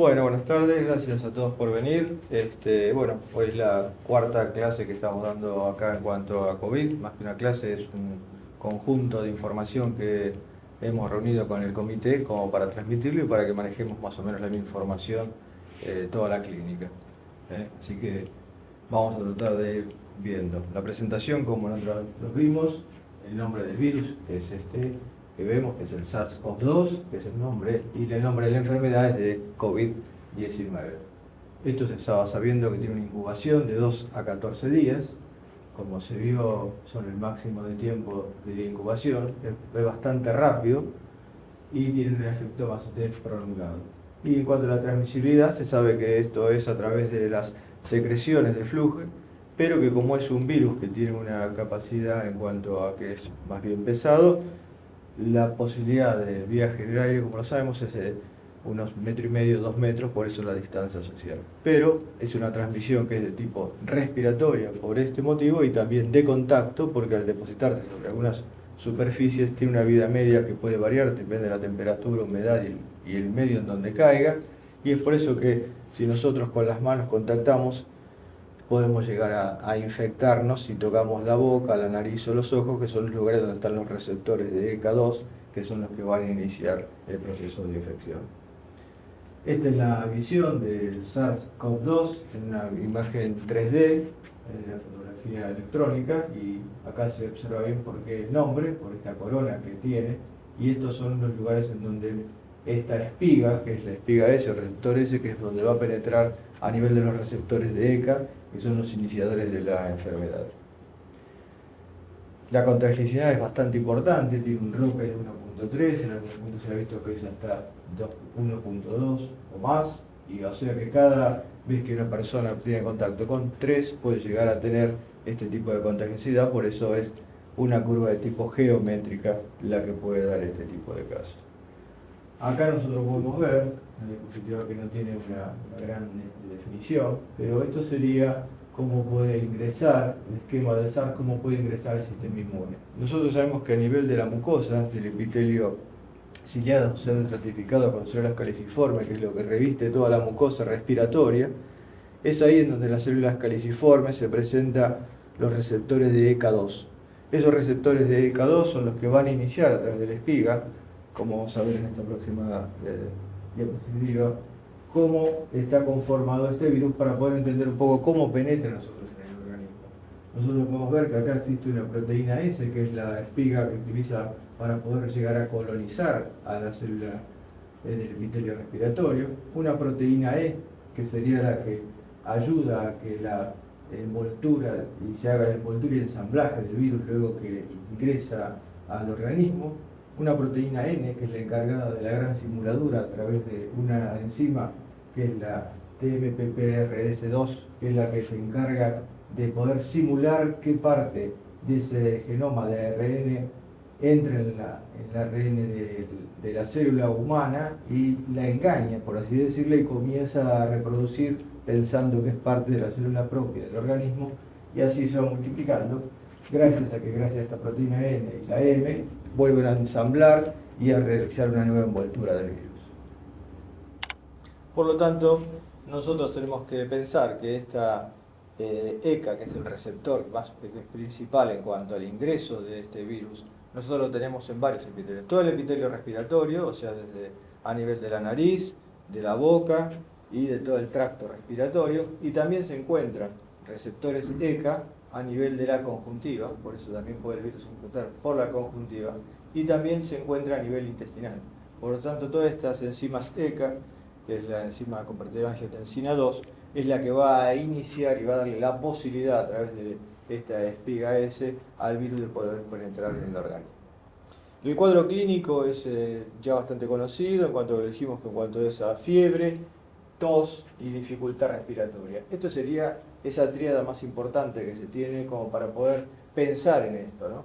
Bueno, buenas tardes, gracias a todos por venir. Bueno, hoy es la cuarta clase que estamos dando acá en cuanto a COVID. Más que una clase, es un conjunto de información que hemos reunido con el comité como para transmitirlo y para que manejemos más o menos la misma información toda la clínica. Así que vamos a tratar de ir viendo la presentación como nosotros los vimos, el nombre del virus, que es este que vemos, que es el SARS-CoV-2, que es el nombre, y el nombre de la enfermedad es de COVID-19. Esto se estaba sabiendo que tiene una incubación de 2 a 14 días, como se vio son el máximo de tiempo de la incubación, es bastante rápido y tiene un efecto bastante prolongado. Y en cuanto a la transmisibilidad, se sabe que esto es a través de las secreciones de flujo, pero que como es un virus que tiene una capacidad en cuanto a que es más bien pesado, la posibilidad de viaje en el aire, como lo sabemos, es de unos 1,5 2 metros, por eso la distancia social. Pero es una transmisión que es de tipo respiratoria por este motivo y también de contacto, porque al depositarse sobre algunas superficies tiene una vida media que puede variar, depende de la temperatura, humedad y el medio en donde caiga, y es por eso que si nosotros con las manos contactamos, podemos llegar a infectarnos si tocamos la boca, la nariz o los ojos, que son los lugares donde están los receptores de ECA2, que son los que van a iniciar el proceso de infección. Esta es la visión del SARS-CoV-2 en una imagen 3D, la fotografía electrónica, y acá se observa bien por qué el nombre, por esta corona que tiene, y estos son los lugares en donde esta espiga, que es la espiga S, el receptor S, que es donde va a penetrar a nivel de los receptores de ECA, que son los iniciadores de la enfermedad. La contagiosicidad es bastante importante, tiene un ROC de 1.3, en algunos puntos se ha visto que es hasta 1.2 o más, y o sea que cada vez que una persona tiene contacto con 3 puede llegar a tener este tipo de contagiosidad, por eso es una curva de tipo geométrica la que puede dar este tipo de casos. Acá nosotros podemos ver, una diapositiva que no tiene una gran definición, pero esto sería cómo puede ingresar, el esquema del SARS, cómo puede ingresar el sistema inmune. Nosotros sabemos que a nivel de la mucosa, del epitelio ciliado, ser estratificado con células caliciformes, que es lo que reviste toda la mucosa respiratoria, es ahí en donde las células caliciformes se presentan los receptores de ECA2. Esos receptores de ECA2 son los que van a iniciar a través de la espiga, como vamos a ver en esta próxima diapositiva, cómo está conformado este virus para poder entender un poco cómo penetra nosotros en el organismo. Nosotros podemos ver que acá existe una proteína S, que es la espiga que utiliza para poder llegar a colonizar a la célula del epitelio respiratorio, una proteína E, que sería la que ayuda a que la envoltura y se haga la envoltura y el ensamblaje del virus luego que ingresa al organismo, una proteína N, que es la encargada de la gran simuladura a través de una enzima que es la TMPRS2, que es la que se encarga de poder simular qué parte de ese genoma de ARN entra en el ARN de la célula humana y la engaña, por así decirlo, y comienza a reproducir pensando que es parte de la célula propia del organismo, y así se va multiplicando, gracias a esta proteína N y la M vuelven a ensamblar y a realizar una nueva envoltura del virus. Por lo tanto, nosotros tenemos que pensar que esta ECA, que es el receptor que es principal en cuanto al ingreso de este virus, nosotros lo tenemos en varios epitelios. Todo el epitelio respiratorio, o sea, desde a nivel de la nariz, de la boca y de todo el tracto respiratorio, y también se encuentran receptores ECA a nivel de la conjuntiva, por eso también puede el virus infectar por la conjuntiva, y también se encuentra a nivel intestinal. Por lo tanto, todas estas enzimas ECA, que es la enzima convertidora de angiotensina 2, es la que va a iniciar y va a darle la posibilidad a través de esta espiga S al virus de poder penetrar en el organismo. El cuadro clínico es ya bastante conocido, en cuanto dijimos que en cuanto a esa fiebre, tos y dificultad respiratoria. Esto sería esa tríada más importante que se tiene como para poder pensar en esto, ¿no?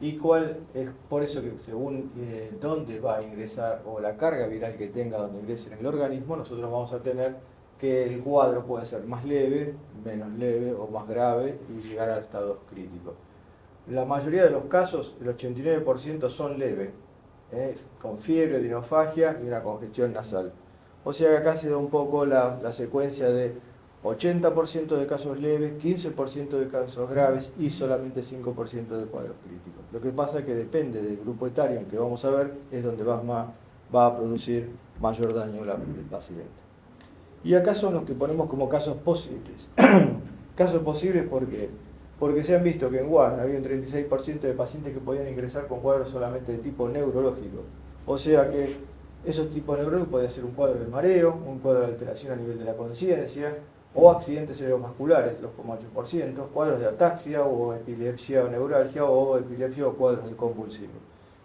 Y cuál es por eso que según dónde va a ingresar o la carga viral que tenga donde ingrese en el organismo, nosotros vamos a tener que el cuadro puede ser más leve, menos leve o más grave y llegar a estados críticos. La mayoría de los casos, el 89% son leves, con fiebre, odinofagia y una congestión nasal. O sea que acá se da un poco la secuencia de 80% de casos leves, 15% de casos graves y solamente 5% de cuadros críticos. Lo que pasa es que depende del grupo etario en que vamos a ver, es donde va a producir mayor daño el paciente. Y acá son los que ponemos como casos posibles. Casos posibles porque se han visto que en Wuhan había un 36% de pacientes que podían ingresar con cuadros solamente de tipo neurológico. O sea que esos tipos neurológicos podían ser un cuadro de mareo, un cuadro de alteración a nivel de la conciencia, o accidentes cerebrovasculares, los 8%, cuadros de ataxia o epilepsia o neuralgia o epilepsia o cuadros de convulsivo.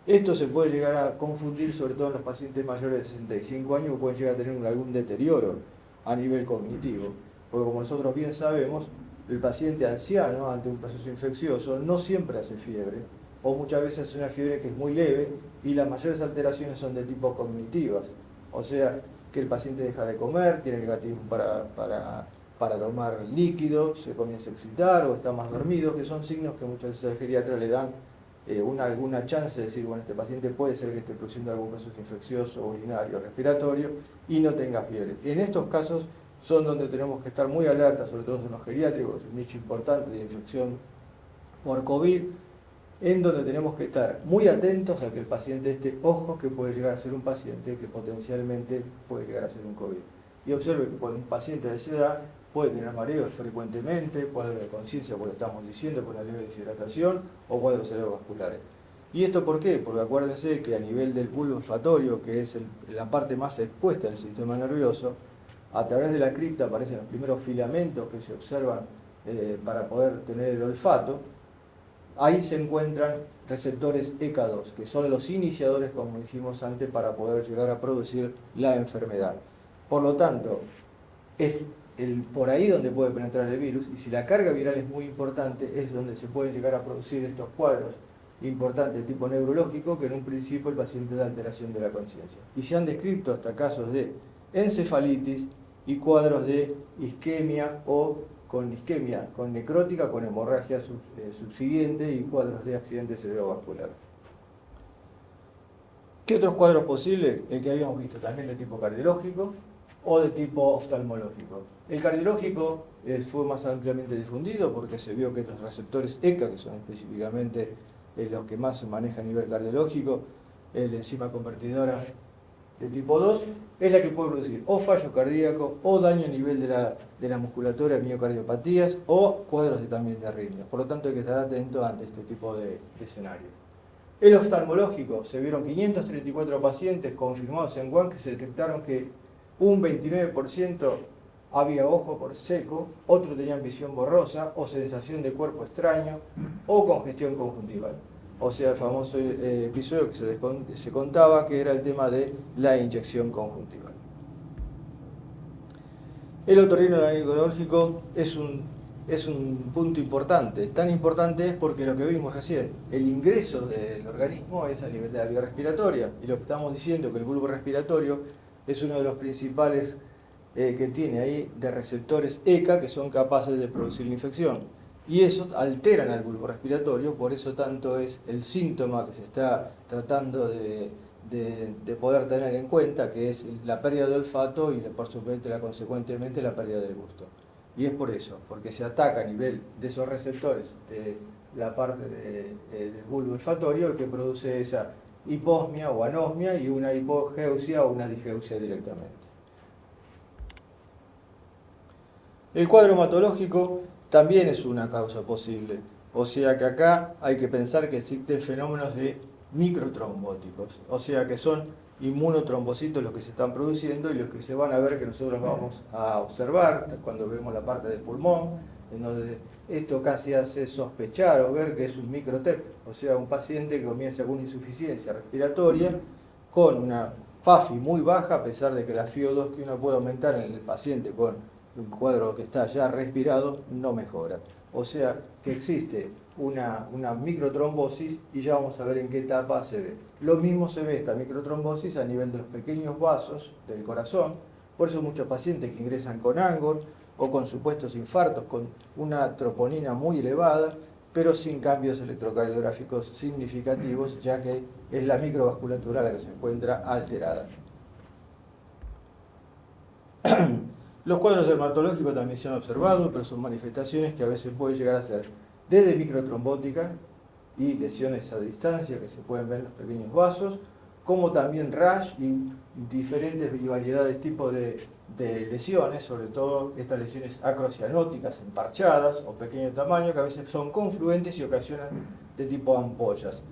Esto se puede llegar a confundir sobre todo en los pacientes mayores de 65 años que pueden llegar a tener algún deterioro a nivel cognitivo, porque como nosotros bien sabemos, el paciente anciano ante un proceso infeccioso no siempre hace fiebre, o muchas veces hace una fiebre que es muy leve y las mayores alteraciones son de tipo cognitivas, o sea que el paciente deja de comer, tiene negativo para tomar líquido, se comienza a excitar o está más dormido, que son signos que muchas veces al geriatra le dan alguna chance de decir, bueno, este paciente puede ser que esté produciendo algún proceso infeccioso, urinario, respiratorio y no tenga fiebre. En estos casos son donde tenemos que estar muy alerta, sobre todo en los geriátricos, es un nicho importante de infección por COVID, en donde tenemos que estar muy atentos a que el paciente esté, ojo, que puede llegar a ser un paciente que potencialmente puede llegar a ser un COVID. Y observe que cuando un paciente de esa edad puede tener mareos frecuentemente, cuadros de conciencia, por lo que estamos diciendo, por la leve deshidratación o cuadros cerebrovasculares. ¿Y esto por qué? Porque acuérdense que a nivel del bulbo olfatorio, que es la parte más expuesta del sistema nervioso, a través de la cripta aparecen los primeros filamentos que se observan para poder tener el olfato. Ahí se encuentran receptores ECA2, que son los iniciadores, como dijimos antes, para poder llegar a producir la enfermedad. Por lo tanto, es por ahí donde puede penetrar el virus, y si la carga viral es muy importante, es donde se pueden llegar a producir estos cuadros importantes de tipo neurológico, que en un principio el paciente da alteración de la conciencia. Y se han descrito hasta casos de encefalitis y cuadros de isquemia o con isquemia, con necrótica, con hemorragia subsiguiente y cuadros de accidente cerebrovascular. ¿Qué otros cuadros posibles? El que habíamos visto también de tipo cardiológico o de tipo oftalmológico. El cardiológico fue más ampliamente difundido porque se vio que los receptores ECA, que son específicamente los que más se maneja a nivel cardiológico, la enzima convertidora de tipo 2, es la que puede producir o fallo cardíaco o daño a nivel de la musculatura, miocardiopatías o cuadros también de arritmias. Por lo tanto hay que estar atento ante este tipo de escenario. El oftalmológico, se vieron 534 pacientes confirmados en Wuhan que se detectaron que un 29% había ojo por seco, otros tenían visión borrosa o sensación de cuerpo extraño o congestión conjuntival. O sea, el famoso episodio que se contaba, que era el tema de la inyección conjuntival. El otorrinolaringológico es un punto importante. Tan importante es porque lo que vimos recién, el ingreso del organismo es a nivel de la vía respiratoria. Y lo que estamos diciendo que el bulbo respiratorio es uno de los principales que tiene ahí de receptores ECA que son capaces de producir la infección. Y eso alteran al bulbo respiratorio, por eso tanto es el síntoma que se está tratando de poder tener en cuenta, que es la pérdida de olfato y por supuesto consecuentemente la pérdida del gusto. Y es por eso, porque se ataca a nivel de esos receptores de la parte del bulbo olfatorio el que produce esa hiposmia o anosmia y una hipogeusia o una digeusia directamente. El cuadro hematológico también es una causa posible, o sea que acá hay que pensar que existen fenómenos de microtrombóticos, o sea que son inmunotrombocitos los que se están produciendo y los que se van a ver que nosotros vamos a observar cuando vemos la parte del pulmón, en donde esto casi hace sospechar o ver que es un microtep, o sea un paciente que comienza con insuficiencia respiratoria, con una PAFI muy baja, a pesar de que la FiO2 que uno puede aumentar en el paciente con un cuadro que está ya respirado no mejora. O sea que existe una microtrombosis y ya vamos a ver en qué etapa se ve. Lo mismo se ve esta microtrombosis a nivel de los pequeños vasos del corazón, por eso muchos pacientes que ingresan con ANGOR o con supuestos infartos, con una troponina muy elevada, pero sin cambios electrocardiográficos significativos, ya que es la microvasculatura la que se encuentra alterada. Los cuadros dermatológicos también se han observado, pero son manifestaciones que a veces pueden llegar a ser desde microtrombótica y lesiones a distancia que se pueden ver en los pequeños vasos, como también rash y diferentes y variedades tipos de lesiones, sobre todo estas lesiones acrocianóticas emparchadas o pequeño tamaño, que a veces son confluentes y ocasionan de tipo ampollas.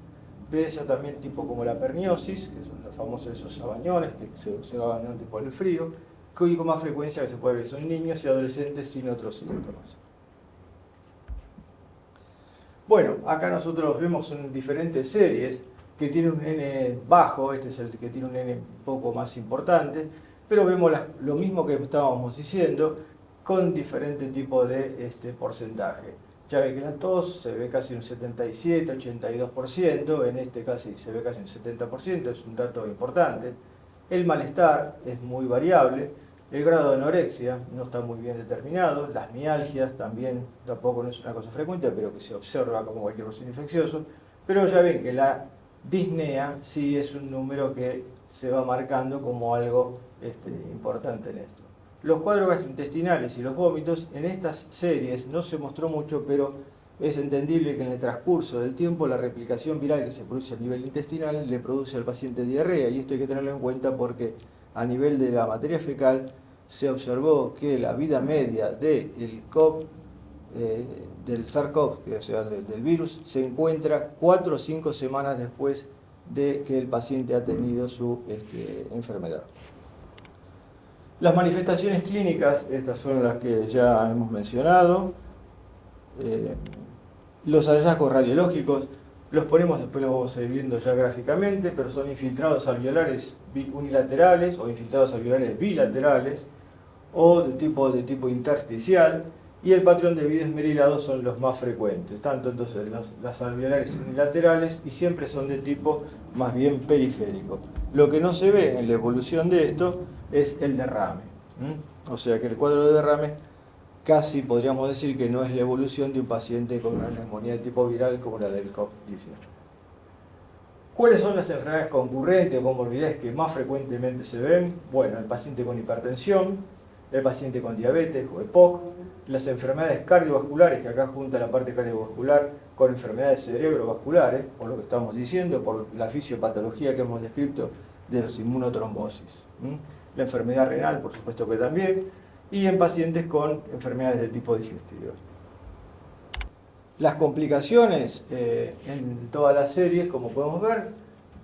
Esa también tipo como la perniosis, que son los famosos esos sabañones que se van por el frío, que con más frecuencia que se puede ver son niños y adolescentes sin otros síntomas. Bueno, acá nosotros vemos en diferentes series que tiene un N bajo, este es el que tiene un N un poco más importante, pero vemos lo mismo que estábamos diciendo con diferente tipo de porcentaje. Ya ve que la tos se ve casi un 77, 82%, en este casi se ve casi un 70%, es un dato importante. El malestar es muy variable, el grado de anorexia no está muy bien determinado, las mialgias también tampoco no es una cosa frecuente, pero que se observa como cualquier proceso infeccioso, pero ya ven que la disnea sí es un número que se va marcando como algo importante en esto. Los cuadros gastrointestinales y los vómitos en estas series no se mostró mucho, pero es entendible que en el transcurso del tiempo la replicación viral que se produce a nivel intestinal le produce al paciente diarrea, y esto hay que tenerlo en cuenta porque a nivel de la materia fecal se observó que la vida media del del SARS-CoV, o sea, del virus, se encuentra 4 o 5 semanas después de que el paciente ha tenido su enfermedad. Las manifestaciones clínicas, estas son las que ya hemos mencionado. Los hallazgos radiológicos los ponemos, después los vamos a ir viendo ya gráficamente, pero son infiltrados alveolares unilaterales o infiltrados alveolares bilaterales o de tipo intersticial, y el patrón de vida esmerilado son los más frecuentes, tanto entonces las alveolares unilaterales, y siempre son de tipo más bien periférico. Lo que no se ve en la evolución de esto es el derrame. O sea que el cuadro de derrame casi podríamos decir que no es la evolución de un paciente con una neumonía de tipo viral como la del COVID-19. ¿Cuáles son las enfermedades concurrentes o comorbilidades que más frecuentemente se ven? Bueno, el paciente con hipertensión, el paciente con diabetes o EPOC, las enfermedades cardiovasculares, que acá junta la parte cardiovascular con enfermedades cerebrovasculares, por lo que estamos diciendo, por la fisiopatología que hemos descrito de los inmunotrombosis. La enfermedad renal, por supuesto que también, y en pacientes con enfermedades de tipo digestivo. Las complicaciones en todas las series, como podemos ver,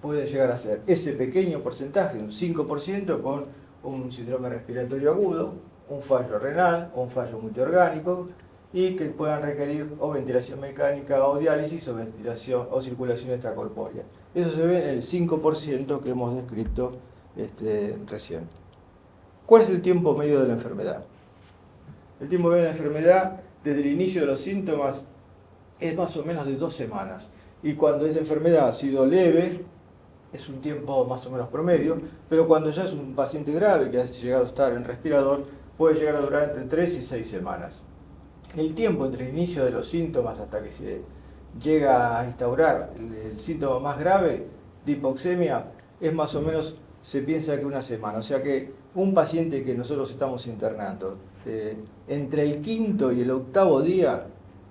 puede llegar a ser ese pequeño porcentaje, un 5%, con un síndrome respiratorio agudo, un fallo renal o un fallo multiorgánico, y que puedan requerir o ventilación mecánica o diálisis o ventilación o circulación extracorpórea. Eso se ve en el 5% que hemos descrito recién. ¿Cuál es el tiempo medio de la enfermedad? El tiempo medio de la enfermedad, desde el inicio de los síntomas, es más o menos de 2 semanas. Y cuando esa enfermedad ha sido leve, es un tiempo más o menos promedio, pero cuando ya es un paciente grave que ha llegado a estar en respirador, puede llegar a durar entre 3 y 6 semanas. El tiempo entre el inicio de los síntomas hasta que se llega a instaurar el síntoma más grave de hipoxemia es más o menos, se piensa que 1 semana. O sea que un paciente que nosotros estamos internando, entre el 5º y el 8º día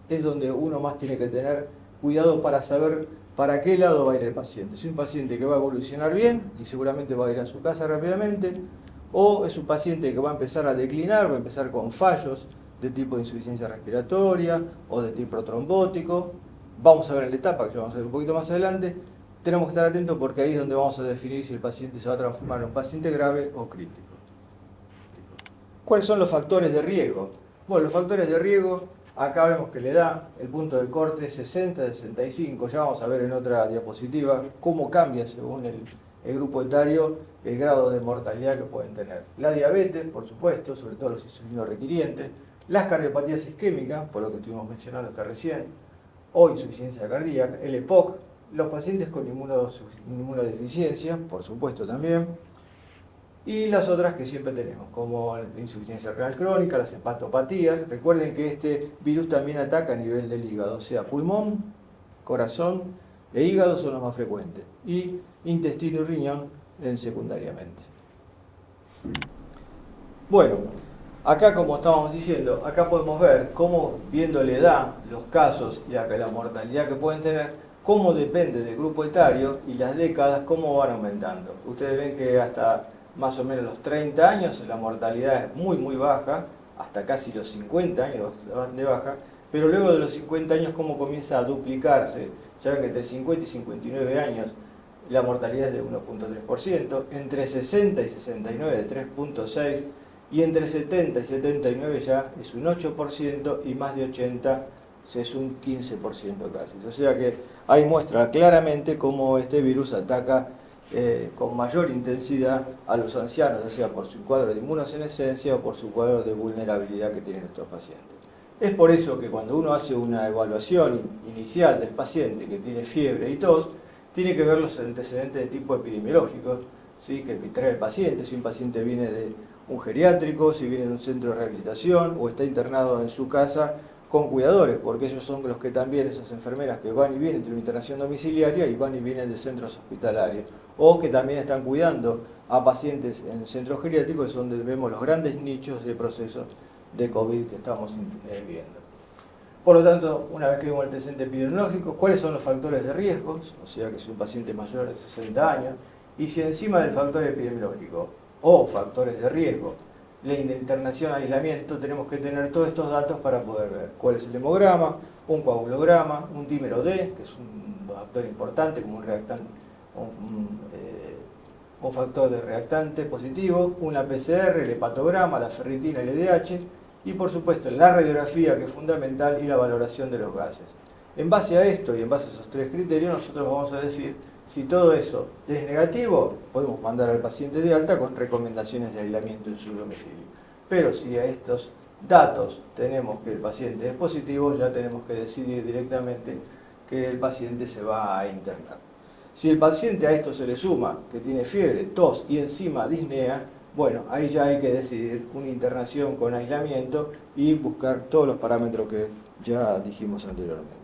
es donde uno más tiene que tener cuidado para saber para qué lado va a ir el paciente. Es un paciente que va a evolucionar bien y seguramente va a ir a su casa rápidamente, o es un paciente que va a empezar a declinar, va a empezar con fallos de tipo de insuficiencia respiratoria o de tipo trombótico. Vamos a ver en la etapa, que ya vamos a ver un poquito más adelante. Tenemos que estar atentos porque ahí es donde vamos a definir si el paciente se va a transformar en un paciente grave o crítico. ¿Cuáles son los factores de riesgo? Bueno, los factores de riesgo, acá vemos que la edad, el punto de corte es 60-65, ya vamos a ver en otra diapositiva cómo cambia según el grupo etario el grado de mortalidad que pueden tener. La diabetes, por supuesto, sobre todo los insulinos requirientes, las cardiopatías isquémicas, por lo que estuvimos mencionando hasta recién, o insuficiencia cardíaca, el EPOC, los pacientes con inmunodeficiencia, por supuesto también, y las otras que siempre tenemos, como la insuficiencia renal crónica, las hepatopatías. Recuerden que este virus también ataca a nivel del hígado, o sea, pulmón, corazón e hígado son los más frecuentes, y intestino y riñón secundariamente. Bueno, acá como estábamos diciendo, acá podemos ver cómo, viendo la edad, los casos y la mortalidad que pueden tener, cómo depende del grupo etario y las décadas, cómo van aumentando. Ustedes ven que hasta más o menos los 30 años la mortalidad es muy baja, hasta casi los 50 años bastante baja, pero luego de los 50 años cómo comienza a duplicarse. Ya ven que entre 50 y 59 años la mortalidad es de 1.3%, entre 60 y 69 de 3.6%, y entre 70 y 79 ya es un 8%, y más de 80 es un 15% casi. O sea que ahí muestra claramente cómo este virus ataca con mayor intensidad a los ancianos, ya sea por su cuadro de inmunosenescencia o por su cuadro de vulnerabilidad que tienen estos pacientes. Es por eso que cuando uno hace una evaluación inicial del paciente que tiene fiebre y tos, tiene que ver los antecedentes de tipo epidemiológico, ¿sí?, que trae el paciente, si un paciente viene de un geriátrico, si viene de un centro de rehabilitación o está internado en su casa con cuidadores, porque ellos son los que también, esas enfermeras que van y vienen de una internación domiciliaria y van y vienen de centros hospitalarios, o que también están cuidando a pacientes en el centro geriátrico, que es donde vemos los grandes nichos de procesos de COVID que estamos viendo. Por lo tanto, una vez que vemos el antecedente epidemiológico, ¿cuáles son los factores de riesgo? O sea, que es un paciente mayor de 60 años, y si encima del factor epidemiológico o factores de riesgo, la internación, aislamiento, tenemos que tener todos estos datos para poder ver cuál es el hemograma, un coagulograma, un dímero D, que es un factor importante como un reactante, un factor de reactante positivo, una PCR, el hepatograma, la ferritina, el LDH, y por supuesto la radiografía, que es fundamental, y la valoración de los gases. En base a esto y en base a esos tres criterios, nosotros vamos a decir si todo eso es negativo, podemos mandar al paciente de alta con recomendaciones de aislamiento en su domicilio. Pero si a estos datos tenemos que el paciente es positivo, ya tenemos que decidir directamente que el paciente se va a internar. Si el paciente a esto se le suma que tiene fiebre, tos y encima disnea, bueno, ahí ya hay que decidir una internación con aislamiento y buscar todos los parámetros que ya dijimos anteriormente.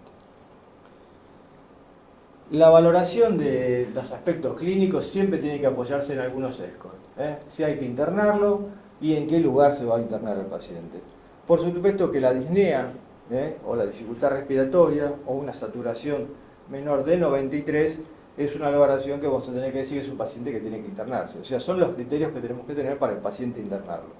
La valoración de los aspectos clínicos siempre tiene que apoyarse en algunos scores, si hay que internarlo y en qué lugar se va a internar el paciente. Por supuesto que la disnea o la dificultad respiratoria o una saturación menor de 93 es una valoración que vamos a tener que decir que es un paciente que tiene que internarse. O sea, son los criterios que tenemos que tener para el paciente internarlo.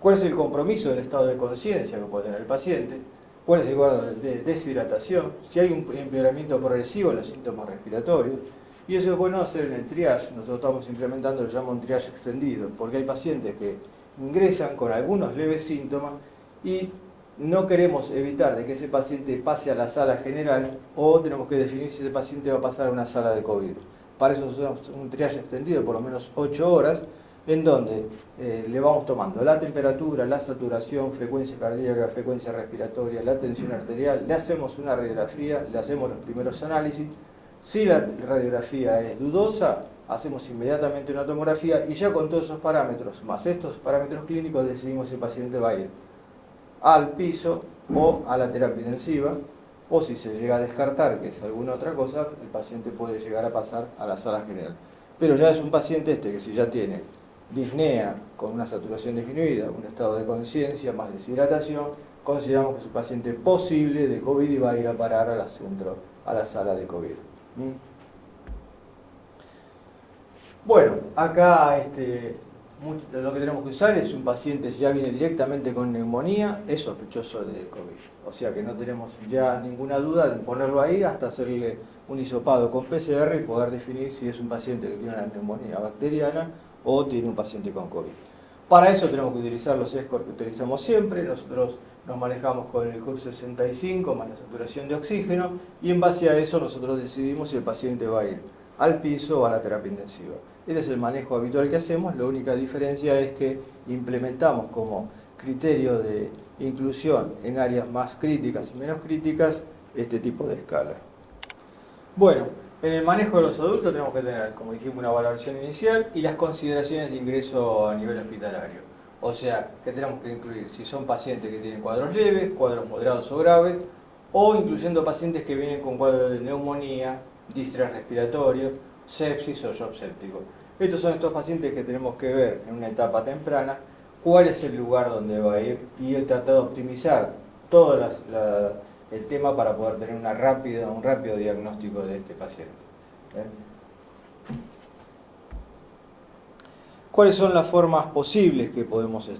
¿Cuál es el compromiso del estado de conciencia que puede tener el paciente? ¿Cuál es el grado de deshidratación? Si hay un empeoramiento progresivo en los síntomas respiratorios. Y eso es bueno hacer en el triage. Nosotros estamos implementando lo que llama un triage extendido, porque hay pacientes que ingresan con algunos leves síntomas y no queremos evitar de que ese paciente pase a la sala general, o tenemos que definir si ese paciente va a pasar a una sala de COVID. Para eso hacemos un triage extendido de por lo menos 8 horas, en donde le vamos tomando la temperatura, la saturación, frecuencia cardíaca, frecuencia respiratoria, la tensión arterial, le hacemos una radiografía, le hacemos los primeros análisis. Si la radiografía es dudosa, hacemos inmediatamente una tomografía y ya con todos esos parámetros, más estos parámetros clínicos, decidimos si el paciente va a ir al piso o a la terapia intensiva, o si se llega a descartar que es alguna otra cosa, el paciente puede llegar a pasar a la sala general. Pero ya es un paciente que si ya tiene disnea con una saturación disminuida, un estado de conciencia, más deshidratación, consideramos que es un paciente posible de COVID y va a ir a parar a la sala de COVID. Bueno, acá lo que tenemos que usar es un paciente, si ya viene directamente con neumonía, es sospechoso de COVID. O sea que no tenemos ya ninguna duda de ponerlo ahí hasta hacerle un hisopado con PCR y poder definir si es un paciente que tiene una neumonía bacteriana o tiene un paciente con COVID. Para eso tenemos que utilizar los scores que utilizamos siempre. Nosotros nos manejamos con el CUR 65 más la saturación de oxígeno, y en base a eso nosotros decidimos si el paciente va a ir al piso o a la terapia intensiva. Este es el manejo habitual que hacemos. La única diferencia es que implementamos como criterio de inclusión en áreas más críticas y menos críticas este tipo de escala. Bueno, en el manejo de los adultos tenemos que tener, como dijimos, una valoración inicial y las consideraciones de ingreso a nivel hospitalario. O sea, que tenemos que incluir si son pacientes que tienen cuadros leves, cuadros moderados o graves, o incluyendo pacientes que vienen con cuadros de neumonía, distrés respiratorio, sepsis o shock séptico. Estos son estos pacientes que tenemos que ver en una etapa temprana cuál es el lugar donde va a ir y tratar de optimizar todo el tema para poder tener un rápido diagnóstico de este paciente. ¿Cuáles son las formas posibles que podemos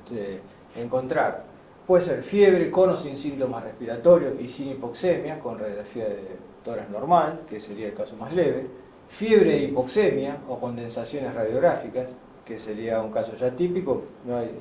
encontrar? Puede ser fiebre con o sin síntomas respiratorios y sin hipoxemia, con radiografía de tórax normal, que sería el caso más leve. Fiebre e hipoxemia o condensaciones radiográficas, que sería un caso ya típico,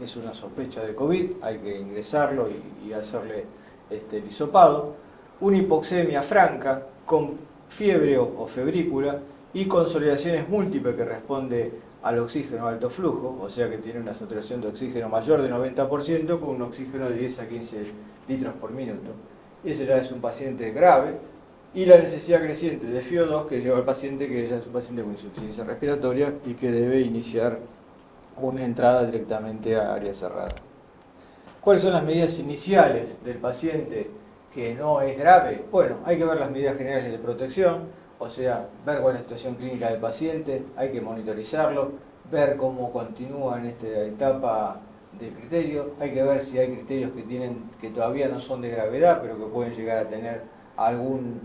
es una sospecha de COVID, hay que ingresarlo y hacerle el hisopado. Una hipoxemia franca con fiebre o febrícula y consolidaciones múltiples que responde al oxígeno alto flujo, o sea que tiene una saturación de oxígeno mayor de 90% con un oxígeno de 10 a 15 litros por minuto. Ese ya es un paciente grave. Y la necesidad creciente de FiO2 que lleva al paciente que ya es un paciente con insuficiencia respiratoria y que debe iniciar una entrada directamente a área cerrada. ¿Cuáles son las medidas iniciales del paciente que no es grave? Bueno, hay que ver las medidas generales de protección, o sea, ver cuál es la situación clínica del paciente, hay que monitorizarlo, ver cómo continúa en esta etapa del criterio, hay que ver si hay criterios que todavía no son de gravedad, pero que pueden llegar a tener un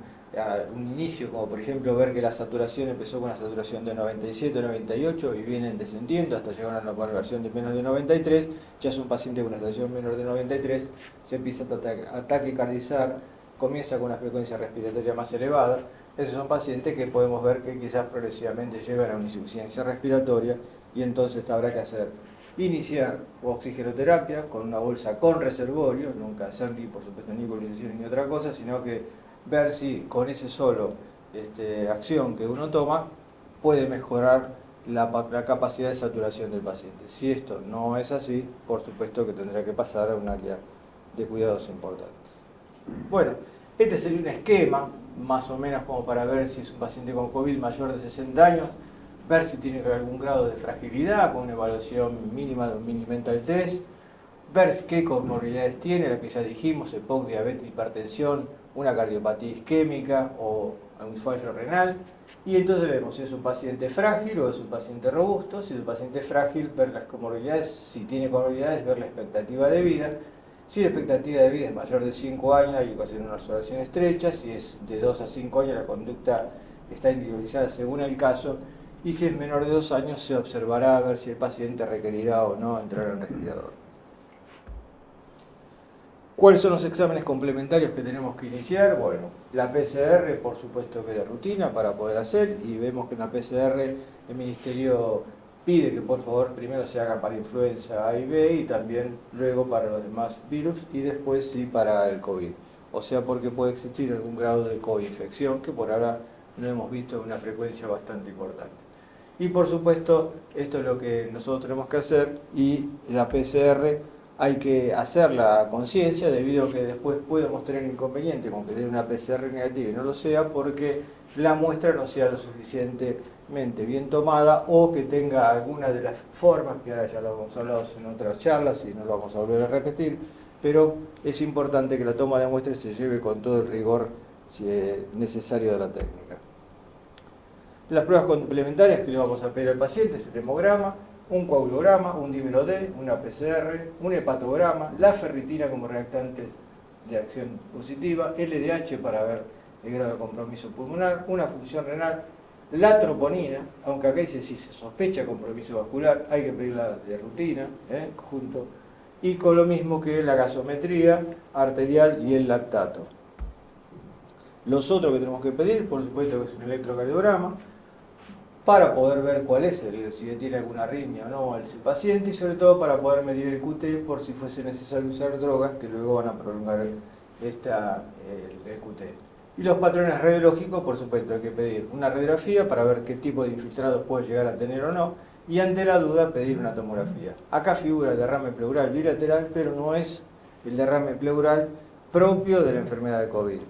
inicio, como por ejemplo ver que la saturación empezó con una saturación de 97, 98 y vienen descendiendo hasta llegar a una versión de menos de 93, ya es un paciente con una saturación menor de 93, se empieza a taquicardizar, comienza con una frecuencia respiratoria más elevada. Esos son pacientes que podemos ver que quizás progresivamente llegan a una insuficiencia respiratoria y entonces habrá que iniciar oxigenoterapia con una bolsa con reservorio, nunca hacer ni por supuesto ni nebulización ni otra cosa, sino que ver si con ese solo acción que uno toma puede mejorar la capacidad de saturación del paciente. Si esto no es así, por supuesto que tendrá que pasar a un área de cuidados importantes. Bueno, este sería un esquema, más o menos como para ver si es un paciente con COVID mayor de 60 años, ver si tiene algún grado de fragilidad con una evaluación mínima de un mini-mental test, ver qué comorbilidades tiene, la que ya dijimos, EPOC, diabetes, hipertensión, una cardiopatía isquémica o un fallo renal, y entonces vemos si es un paciente frágil o es un paciente robusto. Si es un paciente frágil, ver las comorbilidades, si tiene comorbilidades, ver la expectativa de vida. Si la expectativa de vida es mayor de 5 años, hay que hacer una observación estrecha. Si es de 2 a 5 años, la conducta está individualizada según el caso. Y si es menor de 2 años, se observará a ver si el paciente requerirá o no entrar al respirador. ¿Cuáles son los exámenes complementarios que tenemos que iniciar? Bueno, la PCR por supuesto que es de rutina para poder hacer, y vemos que en la PCR el Ministerio pide que por favor primero se haga para influenza A y B y también luego para los demás virus y después sí para el COVID. O sea, porque puede existir algún grado de coinfección que por ahora no hemos visto en una frecuencia bastante importante. Y por supuesto, esto es lo que nosotros tenemos que hacer, y la PCR hay que hacer la conciencia debido a que después podemos tener inconveniente con que tenga una PCR negativa y no lo sea porque la muestra no sea lo suficientemente bien tomada o que tenga alguna de las formas que ahora ya lo hemos hablado en otras charlas y no lo vamos a volver a repetir, pero es importante que la toma de muestra se lleve con todo el rigor necesario de la técnica. Las pruebas complementarias que le vamos a pedir al paciente es el hemograma, un coagulograma, un dímero D, una PCR, un hepatograma, la ferritina como reactantes de acción positiva, LDH para ver el grado de compromiso pulmonar, una función renal, la troponina, aunque acá dice si se sospecha compromiso vascular, hay que pedirla de rutina, junto, y con lo mismo que la gasometría arterial y el lactato. Los otros que tenemos que pedir, por supuesto, que es un electrocardiograma, para poder ver cuál es, si tiene alguna arritmia o no ese paciente, y sobre todo para poder medir el QT por si fuese necesario usar drogas que luego van a prolongar el QT. Y los patrones radiológicos, por supuesto, hay que pedir una radiografía para ver qué tipo de infiltrados puede llegar a tener o no, y ante la duda pedir una tomografía. Acá figura el derrame pleural bilateral, pero no es el derrame pleural propio de la enfermedad de COVID.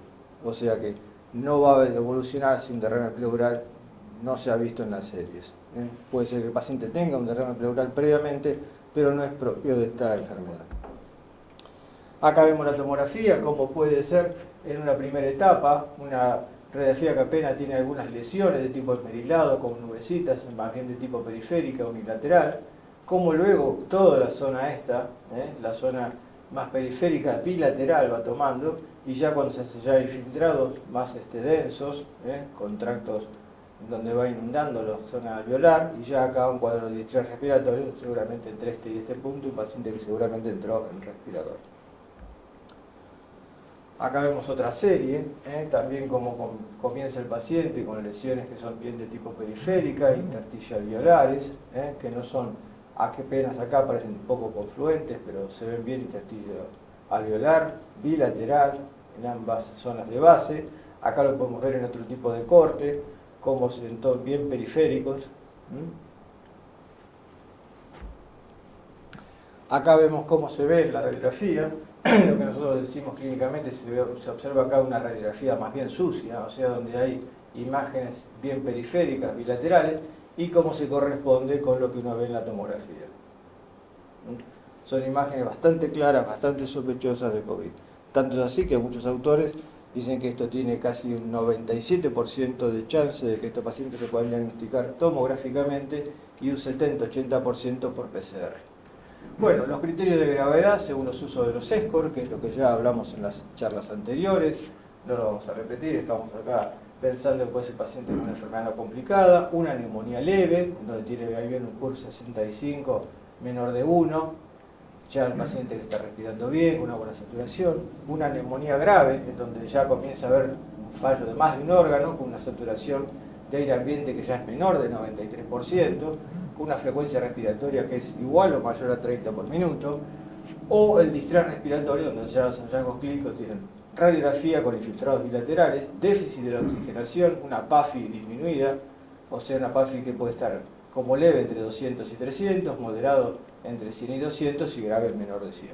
O sea que no va a evolucionar sin derrame pleural, no se ha visto en las series. Puede ser que el paciente tenga un derrame pleural previamente, pero no es propio de esta enfermedad. Acá vemos la tomografía, como puede ser en una primera etapa, una radiografía que apenas tiene algunas lesiones de tipo esmerilado, con nubecitas, más bien de tipo periférica, unilateral, como luego toda la zona esta, la zona más periférica bilateral va tomando, y ya cuando se hace ya infiltrados más densos, con tractos donde va inundando la zona alveolar, y ya acá un cuadro de distrés respiratorio, seguramente entre este y este punto, un paciente que seguramente entró en respirador. Acá vemos otra serie, también cómo comienza el paciente con lesiones que son bien de tipo periférica, intersticial-alveolares, que no son, apenas acá parecen un poco confluentes, pero se ven bien intersticio alveolar, bilateral, en ambas zonas de base. Acá lo podemos ver en otro tipo de corte, como son bien periféricos. Acá vemos cómo se ve la radiografía. Lo que nosotros decimos clínicamente, se observa acá una radiografía más bien sucia, o sea, donde hay imágenes bien periféricas, bilaterales, y cómo se corresponde con lo que uno ve en la tomografía. Son imágenes bastante claras, bastante sospechosas de COVID. Tanto es así que muchos autores dicen que esto tiene casi un 97% de chance de que estos pacientes se puedan diagnosticar tomográficamente y un 70-80% por PCR. Bueno, los criterios de gravedad según los usos de los SCOR, que es lo que ya hablamos en las charlas anteriores, no lo vamos a repetir, estamos acá pensando en que ese paciente con una enfermedad no complicada, una neumonía leve, donde tiene ahí bien un curso 65 menor de 1, ya el paciente que está respirando bien, con una buena saturación, una neumonía grave, en donde ya comienza a haber un fallo de más de un órgano, con una saturación de aire ambiente que ya es menor del 93%, con una frecuencia respiratoria que es igual o mayor a 30 por minuto, o el distrés respiratorio, donde ya los hallazgos clínicos tienen radiografía con infiltrados bilaterales, déficit de la oxigenación, una PAFI disminuida, o sea, una PAFI que puede estar como leve entre 200 y 300, moderado entre 100 y 200 y grave menor de 100.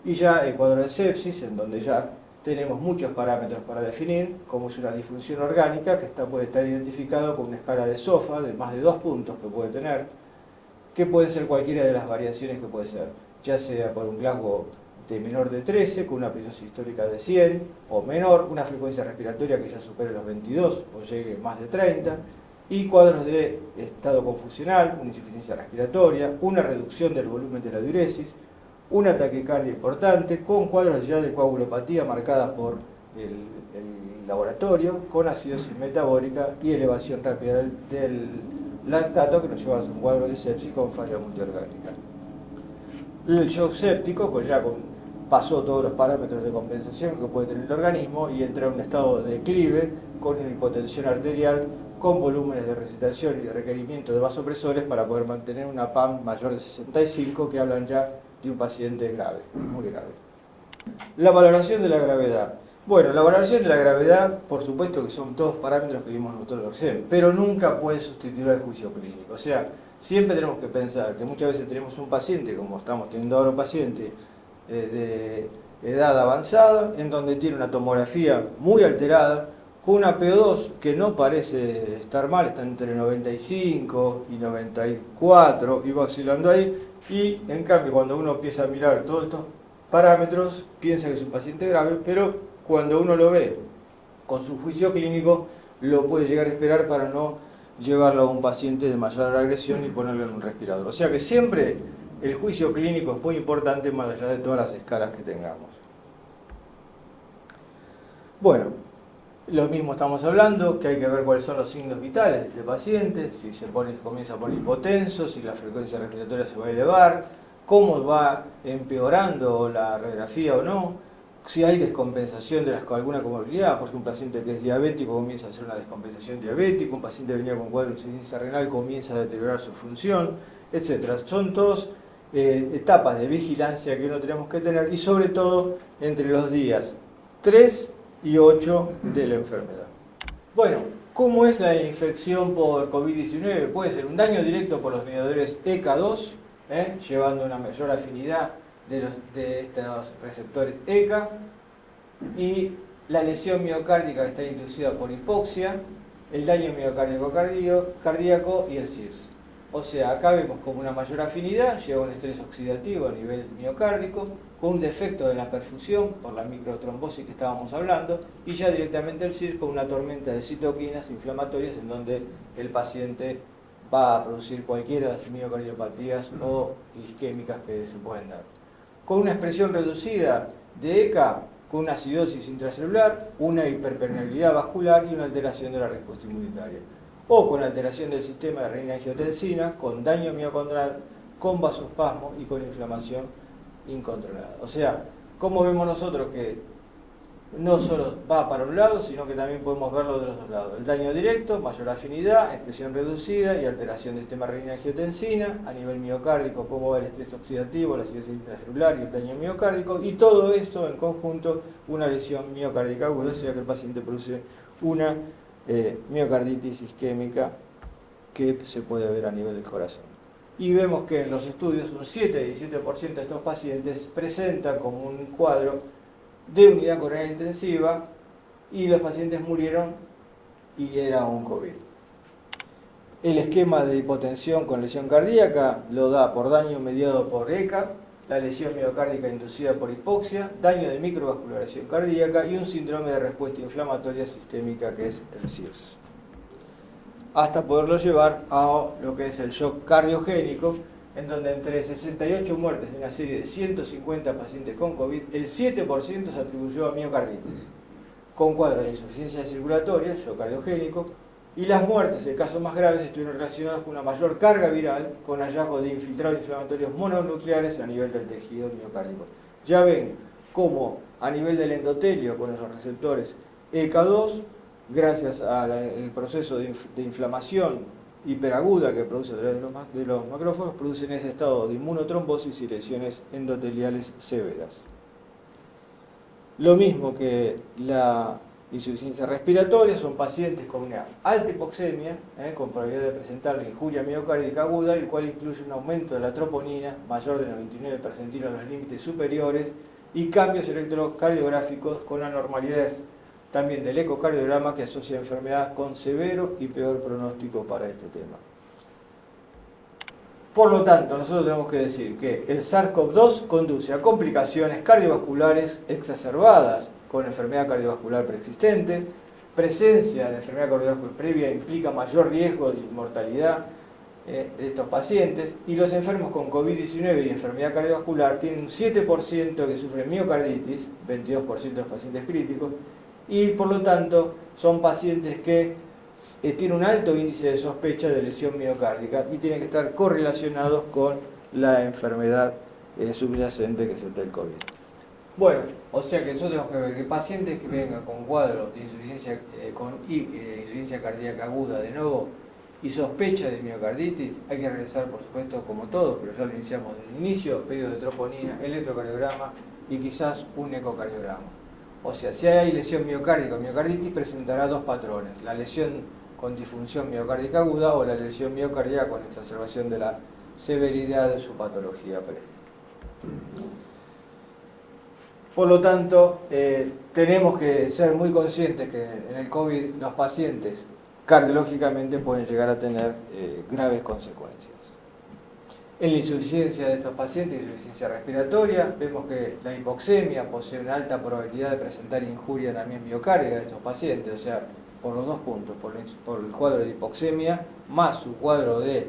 Y ya el cuadro de sepsis, en donde ya tenemos muchos parámetros para definir, como es una disfunción orgánica, que puede estar identificado con una escala de SOFA de más de 2 puntos que puede tener, que pueden ser cualquiera de las variaciones que puede ser, ya sea por un Glasgow de menor de 13, con una presión sistólica de 100, o menor, una frecuencia respiratoria que ya supere los 22 o llegue más de 30, y cuadros de estado confusional, una insuficiencia respiratoria, una reducción del volumen de la diuresis, una taquicardia importante, con cuadros ya de coagulopatía marcadas por el laboratorio, con acidosis metabólica y elevación rápida del lactato, que nos lleva a un cuadro de sepsis con falla multiorgánica. El shock séptico, pues ya pasó todos los parámetros de compensación que puede tener el organismo y entra en un estado de declive con una hipotensión arterial, con volúmenes de recitación y de requerimiento de vasopresores para poder mantener una PAM mayor de 65, que hablan ya de un paciente grave, muy grave. La valoración de la gravedad. Bueno, la valoración de la gravedad, por supuesto que son todos parámetros que vimos nosotros recién, pero nunca puede sustituir al juicio clínico. O sea, siempre tenemos que pensar que muchas veces tenemos un paciente, como estamos teniendo ahora un paciente de edad avanzada, en donde tiene una tomografía muy alterada, con una PO2 que no parece estar mal, está entre 95 y 94 y va oscilando ahí, y en cambio cuando uno empieza a mirar todos estos parámetros, piensa que es un paciente grave, pero cuando uno lo ve con su juicio clínico, lo puede llegar a esperar para no llevarlo a un paciente de mayor agresión y ponerlo en un respirador. O sea que siempre el juicio clínico es muy importante, más allá de todas las escalas que tengamos. Bueno, lo mismo estamos hablando, que hay que ver cuáles son los signos vitales de este paciente, si comienza a poner hipotenso, si la frecuencia respiratoria se va a elevar, cómo va empeorando la radiografía o no, si hay descompensación de alguna comorbilidad, porque un paciente que es diabético comienza a hacer una descompensación diabética, un paciente que venía con cuadro de insuficiencia renal comienza a deteriorar su función, etc. Son todas etapas de vigilancia que uno tenemos que tener, y sobre todo entre los días 3 y 8 de la enfermedad. Bueno, ¿cómo es la infección por COVID-19? Puede ser un daño directo por los mediadores ECA2, llevando una mayor afinidad de estos receptores ECA, y la lesión miocárdica que está inducida por hipoxia, el daño miocárdico cardíaco y el CIRS. O sea, acá vemos como una mayor afinidad, lleva un estrés oxidativo a nivel miocárdico, con un defecto de la perfusión por la microtrombosis que estábamos hablando, y ya directamente el CIRS con una tormenta de citoquinas inflamatorias en donde el paciente va a producir cualquiera de las miocardiopatías o isquémicas que se pueden dar. Con una expresión reducida de ECA, con una acidosis intracelular, una hiperpermeabilidad vascular y una alteración de la respuesta inmunitaria. O con alteración del sistema de renina-angiotensina, con daño miocondrial, con vasospasmo y con inflamación incontrolada. O sea, ¿cómo vemos nosotros que no solo va para un lado, sino que también podemos verlo de los dos lados? El daño directo, mayor afinidad, expresión reducida y alteración del sistema renina-angiotensina. A nivel miocárdico, cómo va el estrés oxidativo, la acidosis intracelular y el daño miocárdico. Y todo esto en conjunto, una lesión miocárdica aguda, o sea que el paciente produce una miocarditis isquémica que se puede ver a nivel del corazón. Y vemos que en los estudios un 7-17% de estos pacientes presentan como un cuadro de unidad coronaria intensiva y los pacientes murieron y era un COVID. El esquema de hipotensión con lesión cardíaca lo da por daño mediado por ECA, la lesión miocárdica inducida por hipoxia, daño de microvascularización cardíaca y un síndrome de respuesta inflamatoria sistémica que es el SIRS. Hasta poderlo llevar a lo que es el shock cardiogénico, en donde entre 68 muertes de una serie de 150 pacientes con COVID, el 7% se atribuyó a miocarditis, con cuadro de insuficiencia circulatoria, shock cardiogénico, y las muertes, en casos más graves, estuvieron relacionadas con una mayor carga viral, con hallazgo de infiltrados inflamatorios mononucleares a nivel del tejido miocárdico. Ya ven cómo a nivel del endotelio, con los receptores ECA2, gracias al proceso de inflamación hiperaguda que produce de los macrófagos, producen ese estado de inmunotrombosis y lesiones endoteliales severas. Lo mismo que la insuficiencia respiratoria, son pacientes con una alta hipoxemia, con probabilidad de presentar la injuria miocárdica aguda, el cual incluye un aumento de la troponina mayor de 99 percentilo en los límites superiores y cambios electrocardiográficos con anormalidades también del ecocardiograma que asocia enfermedad con severo y peor pronóstico para este tema. Por lo tanto, nosotros tenemos que decir que el SARS-CoV-2 conduce a complicaciones cardiovasculares exacerbadas con enfermedad cardiovascular preexistente, presencia de enfermedad cardiovascular previa implica mayor riesgo de mortalidad de estos pacientes, y los enfermos con COVID-19 y enfermedad cardiovascular tienen un 7% que sufren miocarditis, 22% de los pacientes críticos, y por lo tanto son pacientes que tienen un alto índice de sospecha de lesión miocárdica y tienen que estar correlacionados con la enfermedad subyacente que es el del COVID. Bueno, o sea que nosotros tenemos que ver que pacientes que vengan con cuadros de insuficiencia cardíaca aguda de nuevo y sospecha de miocarditis, hay que realizar, por supuesto, como todos, pero ya lo iniciamos desde el inicio, pedido de troponina, electrocardiograma y quizás un ecocardiograma. O sea, si hay lesión miocárdica o miocarditis, presentará dos patrones: la lesión con disfunción miocárdica aguda o la lesión miocárdica con exacerbación de la severidad de su patología previa. Por lo tanto, tenemos que ser muy conscientes que en el COVID los pacientes cardiológicamente pueden llegar a tener graves consecuencias. En la insuficiencia de estos pacientes, insuficiencia respiratoria, vemos que la hipoxemia posee una alta probabilidad de presentar injuria también miocárdica de estos pacientes, o sea, por los dos puntos, por el cuadro de hipoxemia más su cuadro de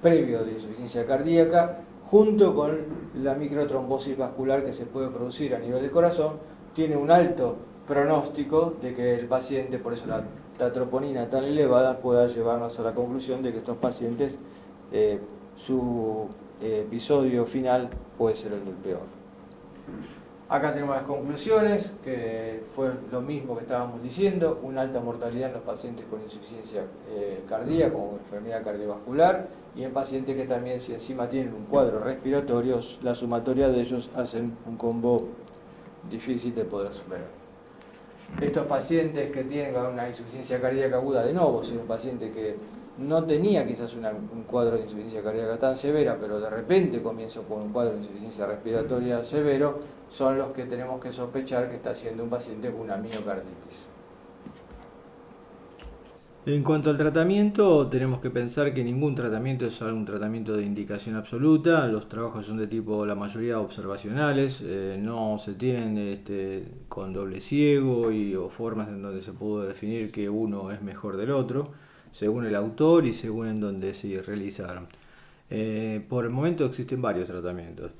previo de insuficiencia cardíaca, junto con la microtrombosis vascular que se puede producir a nivel del corazón, tiene un alto pronóstico de que el paciente, por eso la troponina tan elevada, pueda llevarnos a la conclusión de que estos pacientes su episodio final puede ser el del peor. Acá tenemos las conclusiones, que fue lo mismo que estábamos diciendo: una alta mortalidad en los pacientes con insuficiencia cardíaca o enfermedad cardiovascular, y en pacientes que también, si encima tienen un cuadro respiratorio, la sumatoria de ellos hacen un combo difícil de poder superar. Estos pacientes que tengan una insuficiencia cardíaca aguda de nuevo, si un paciente que no tenía quizás un cuadro de insuficiencia cardíaca tan severa, pero de repente comienza con un cuadro de insuficiencia respiratoria severo, son los que tenemos que sospechar que está siendo un paciente con una miocarditis. En cuanto al tratamiento, tenemos que pensar que ningún tratamiento es un tratamiento de indicación absoluta. Los trabajos son de tipo, la mayoría, observacionales, no se tienen con doble ciego o formas en donde se pudo definir que uno es mejor del otro, según el autor y según en donde se realizaron. Por el momento existen varios tratamientos.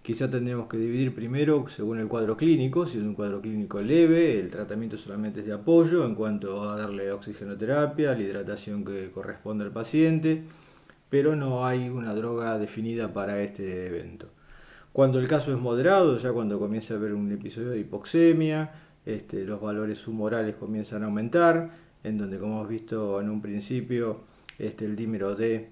Quizá tendremos que dividir primero según el cuadro clínico. Si es un cuadro clínico leve, el tratamiento solamente es de apoyo en cuanto a darle oxigenoterapia, la hidratación que corresponde al paciente, pero no hay una droga definida para este evento. Cuando el caso es moderado, ya cuando comienza a haber un episodio de hipoxemia, los valores humorales comienzan a aumentar, en donde, como hemos visto en un principio, el dímero D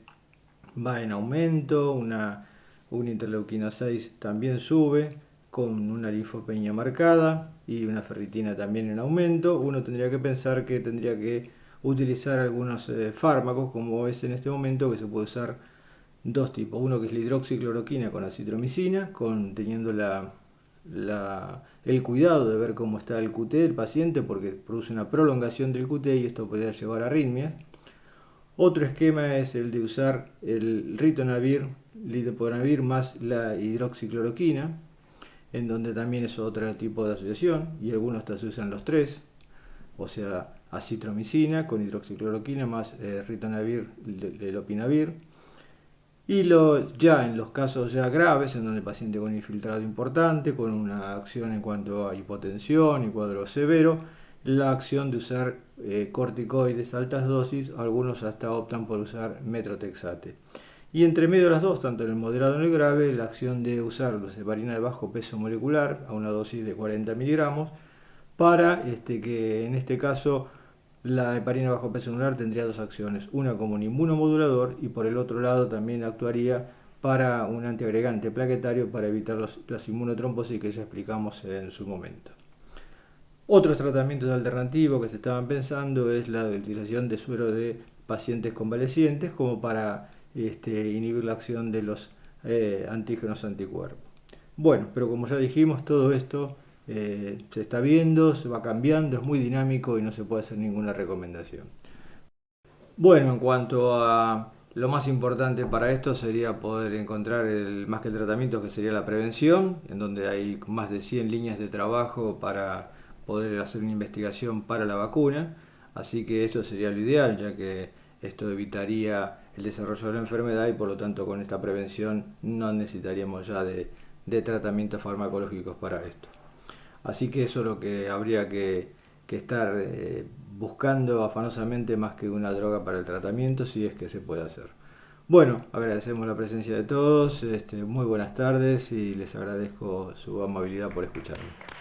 va en aumento, una interleuquina 6 también sube, con una linfopenia marcada y una ferritina también en aumento. Uno tendría que pensar que tendría que utilizar algunos fármacos, como es en este momento, que se puede usar dos tipos. Uno que es la hidroxicloroquina con acitromicina, teniendo el cuidado de ver cómo está el QT del paciente, porque produce una prolongación del QT y esto podría llevar a arritmias. Otro esquema es el de usar el ritonavir, lidoponavir más la hidroxicloroquina, en donde también es otro tipo de asociación, y algunos hasta se usan los tres, o sea, acitromicina con hidroxicloroquina más ritonavir, lopinavir. Y ya en los casos ya graves, en donde el paciente con infiltrado importante, con una acción en cuanto a hipotensión y cuadro severo, la acción de usar corticoides altas dosis, algunos hasta optan por usar metrotexate. Y entre medio de las dos, tanto en el moderado como en el grave, la acción de usar los heparina de bajo peso molecular a una dosis de 40 miligramos, para que en este caso la heparina bajo peso molecular tendría dos acciones, una como un inmunomodulador y por el otro lado también actuaría para un antiagregante plaquetario para evitar las inmunotrombosis que ya explicamos en su momento. Otros tratamientos alternativos que se estaban pensando es la utilización de suero de pacientes convalecientes como para inhibir la acción de los antígenos anticuerpos. Bueno, pero como ya dijimos, todo esto se está viendo, se va cambiando, es muy dinámico y no se puede hacer ninguna recomendación. Bueno, en cuanto a lo más importante para esto sería poder encontrar más que el tratamiento, que sería la prevención, en donde hay más de 100 líneas de trabajo para poder hacer una investigación para la vacuna, así que eso sería lo ideal, ya que esto evitaría el desarrollo de la enfermedad y por lo tanto con esta prevención no necesitaríamos ya de tratamientos farmacológicos para esto. Así que eso es lo que habría que estar buscando afanosamente más que una droga para el tratamiento, si es que se puede hacer. Bueno, agradecemos la presencia de todos, muy buenas tardes y les agradezco su amabilidad por escucharme.